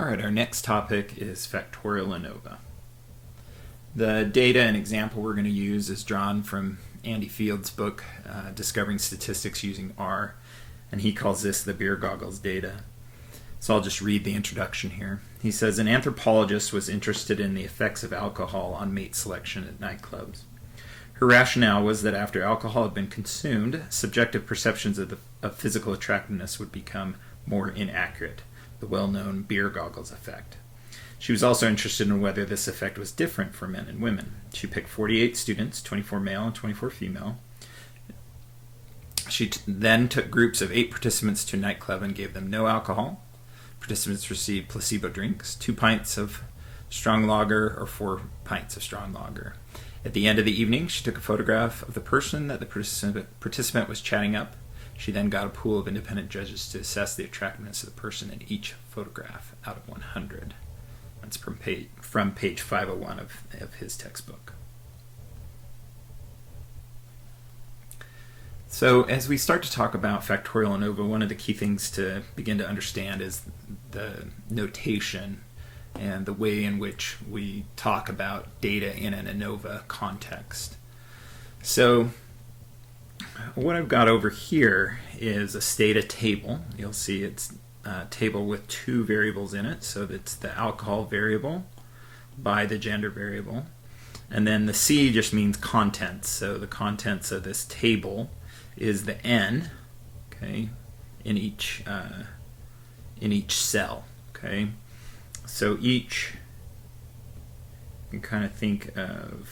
All right, our next topic is factorial ANOVA. The data and example we're going to use is drawn from Andy Field's book, Discovering Statistics Using R, and he calls this the beer goggles data. So I'll just read the introduction here. He says, an anthropologist was interested in the effects of alcohol on mate selection at nightclubs. Her rationale was that after alcohol had been consumed, subjective perceptions of physical attractiveness would become more inaccurate, the well-known beer goggles effect. She was also interested in whether this effect was different for men and women. She picked 48 students, 24 male and 24 female. She then took groups of 8 participants to a nightclub and gave them no alcohol. Participants received placebo drinks, 2 pints of strong lager or 4 pints of strong lager. At the end of the evening, she took a photograph of the person that the participant was chatting up. She then got a pool of independent judges to assess the attractiveness of the person in each photograph out of 100. That's from page 501 of his textbook. So as we start to talk about factorial ANOVA, one of the key things to begin to understand is the notation and the way in which we talk about data in an ANOVA context. So what I've got over here is a stata table. You'll see it's a table with 2 variables in it. So it's the alcohol variable by the gender variable. And then the C just means contents. So the contents of this table is the N, okay, in each cell, okay. So you can kind of think of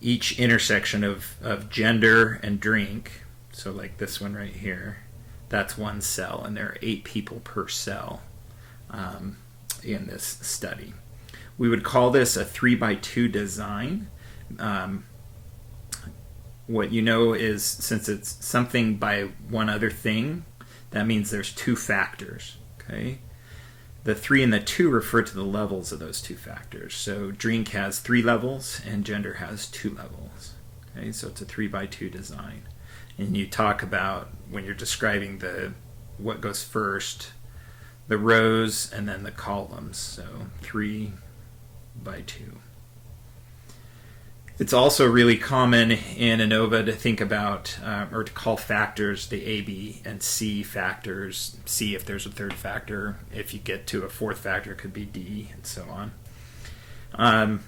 each intersection of gender and drink. So like this one right here, that's one cell, and there are 8 people per cell in this study. We would call this a 3x2 design. What you know is, since it's something by one other thing, that means there's 2 factors, okay? The 3 and the 2 refer to the levels of those 2 factors. So drink has 3 levels and gender has 2 levels, okay? So it's a 3x2 design. And you talk about, when you're describing what goes first, the rows and then the columns, so 3 by 2. It's also really common in ANOVA to think about, or to call factors the A, B, and C factors. C if there's a 3rd factor. If you get to a 4th factor, it could be D, and so on.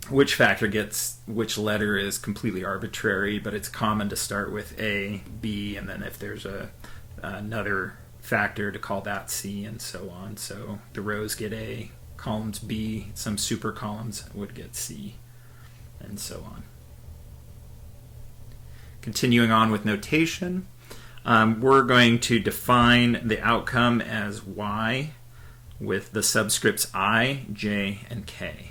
Which factor gets which letter is completely arbitrary, but it's common to start with A, B, and then if there's another factor to call that C, and so on. So the rows get A, columns B, some super columns would get C, and so on. Continuing on with notation, we're going to define the outcome as Y with the subscripts I, J, and K.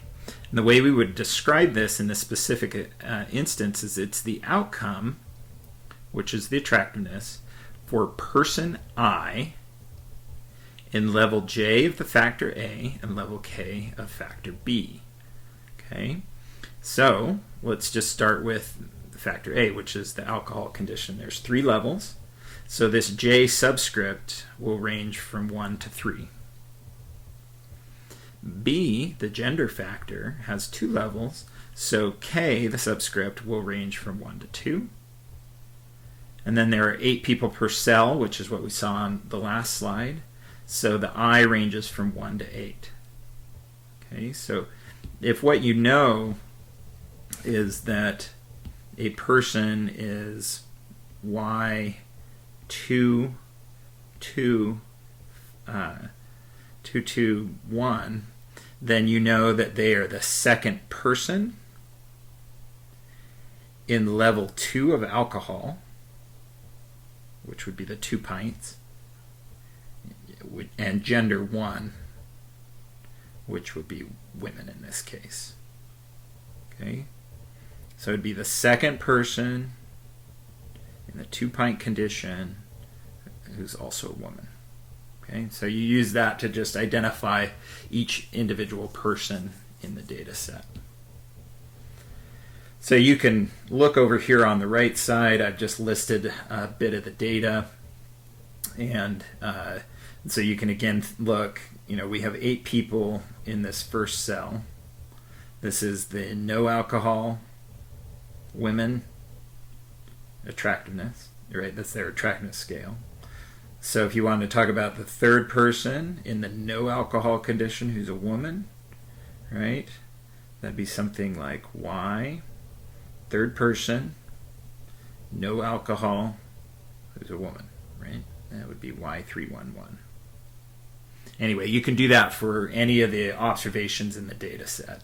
And the way we would describe this in this specific instance is it's the outcome, which is the attractiveness, for person I in level J of the factor A and level K of factor B. Okay? So let's just start with factor A, which is the alcohol condition. There's 3 levels. So this J subscript will range from 1 to 3. B, the gender factor, has 2 levels. So K, the subscript, will range from 1 to 2. And then there are 8 people per cell, which is what we saw on the last slide. So the I ranges from 1 to 8. Okay, so if what you know is that a person is Y 2, 2, 2, 2, 1, then you know that they are the 2nd person in level 2 of alcohol, which would be the 2 pints, and gender 1, which would be women in this case. Okay? So it'd be the 2nd person in the 2-pint condition who's also a woman. Okay? So you use that to just identify each individual person in the data set. So you can look over here on the right side. I've just listed a bit of the data. And so you can again look, we have 8 people in this first cell. This is the no alcohol women attractiveness, right? That's their attractiveness scale. So if you wanted to talk about the third person in the no alcohol condition who's a woman, right? That'd be something like Y, third person, no alcohol, who's a woman, right? That would be Y311. Anyway, you can do that for any of the observations in the data set.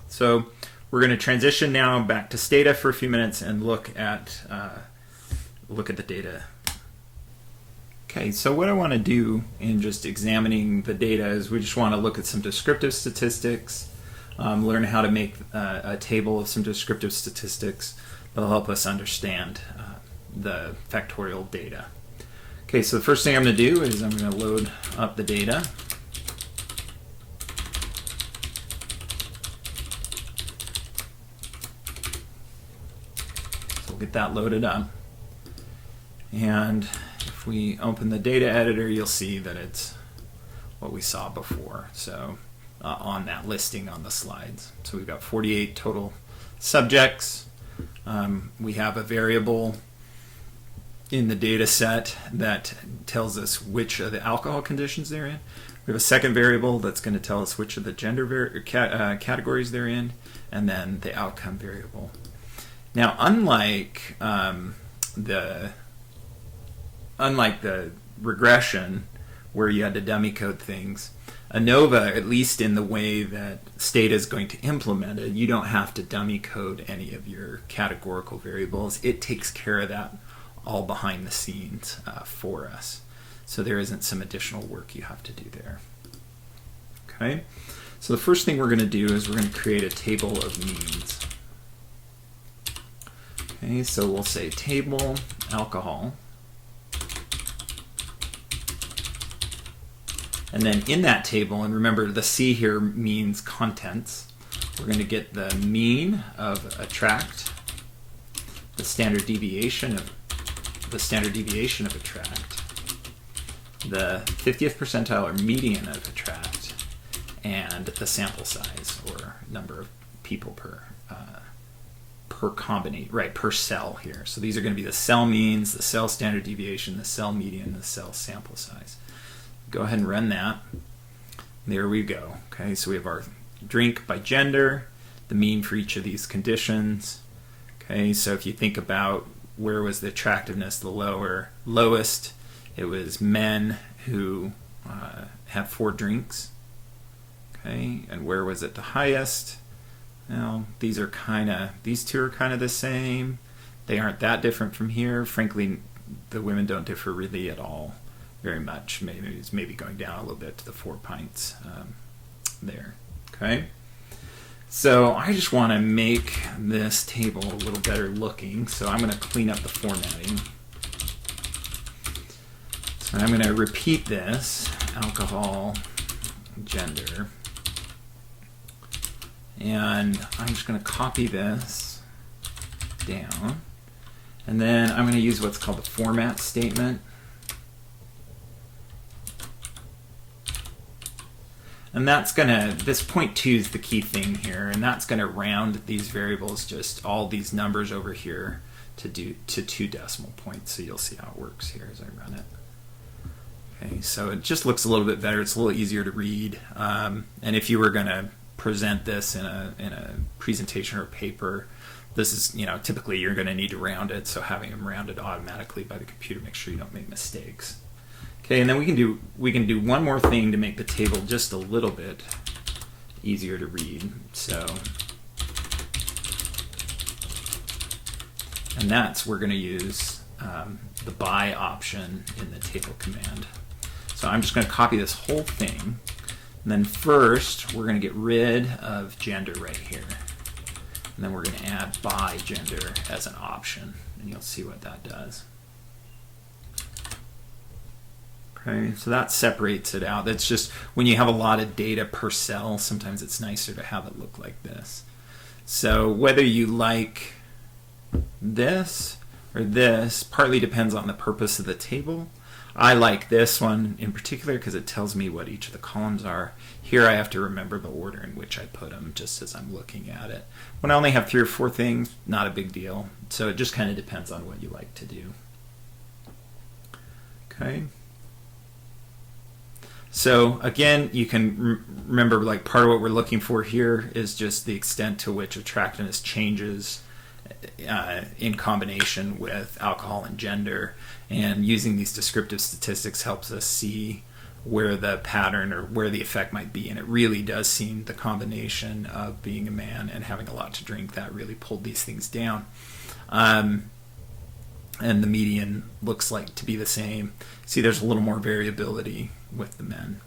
So we're going to transition now back to Stata for a few minutes and look at the data. Okay, so what I want to do in just examining the data is we just want to look at some descriptive statistics, learn how to make a table of some descriptive statistics that'll help us understand the factorial data. Okay, so the first thing I'm going to do is I'm going to load up the data. So we'll get that loaded up. And if we open the data editor, you'll see that it's what we saw before. So on that listing on the slides. So we've got 48 total subjects. We have a variable in the data set that tells us which of the alcohol conditions they're in. We have a second variable that's going to tell us which of the gender categories they're in, and then the outcome variable. Now, unlike the regression where you had to dummy code things, ANOVA, at least in the way that Stata is going to implement it, you don't have to dummy code any of your categorical variables. It takes care of that all behind the scenes for us. So there isn't some additional work you have to do there. Okay, so the first thing we're going to do is we're going to create a table of means. Okay, so we'll say table alcohol. And then in that table, and remember the C here means contents, we're going to get the mean of attract, the standard deviation of attract, the 50th percentile or median of attract, and the sample size or number of people per cell here. So these are going to be the cell means, the cell standard deviation, the cell median, the cell sample size. Go ahead and run that. There we go. Okay, so we have our drink by gender, the mean for each of these conditions. Okay, so if you think about where was the attractiveness the lowest, it was men who have 4 drinks. Okay, and where was it the highest? Well, these two are kind of the same. They aren't that different from here. Frankly, the women don't differ really at all very much. Maybe going down a little bit to the 4 pints there. Okay, so I just want to make this table a little better looking, so I'm going to clean up the formatting. So I'm going to repeat this, alcohol, gender, and I'm just going to copy this down, and then I'm going to use what's called the format statement. And that's this 0.2 is the key thing here, and that's going to round these variables, just all these numbers over here, to 2 decimal points. So you'll see how it works here as I run it. Okay, so it just looks a little bit better. It's a little easier to read. And if you were going to present this in a presentation or a paper, this is, typically you're going to need to round it. So having them rounded automatically by the computer, make sure you don't make mistakes. Okay, and then we can do one more thing to make the table just a little bit easier to read. So, and that's we're going to use the by option in the table command. So I'm just going to copy this whole thing, and then first we're going to get rid of gender right here, and then we're going to add by gender as an option, and you'll see what that does. Okay, so that separates it out. That's just when you have a lot of data per cell, sometimes it's nicer to have it look like this. So whether you like this or this partly depends on the purpose of the table. I like this one in particular because it tells me what each of the columns are. Here I have to remember the order in which I put them just as I'm looking at it. When I only have 3 or 4 things, not a big deal. So it just kind of depends on what you like to do. Okay. So again, you can remember like part of what we're looking for here is just the extent to which attractiveness changes in combination with alcohol and gender, and using these descriptive statistics helps us see where the pattern or where the effect might be. And it really does seem the combination of being a man and having a lot to drink that really pulled these things down. And the median looks like to be the same. See, there's a little more variability with the men.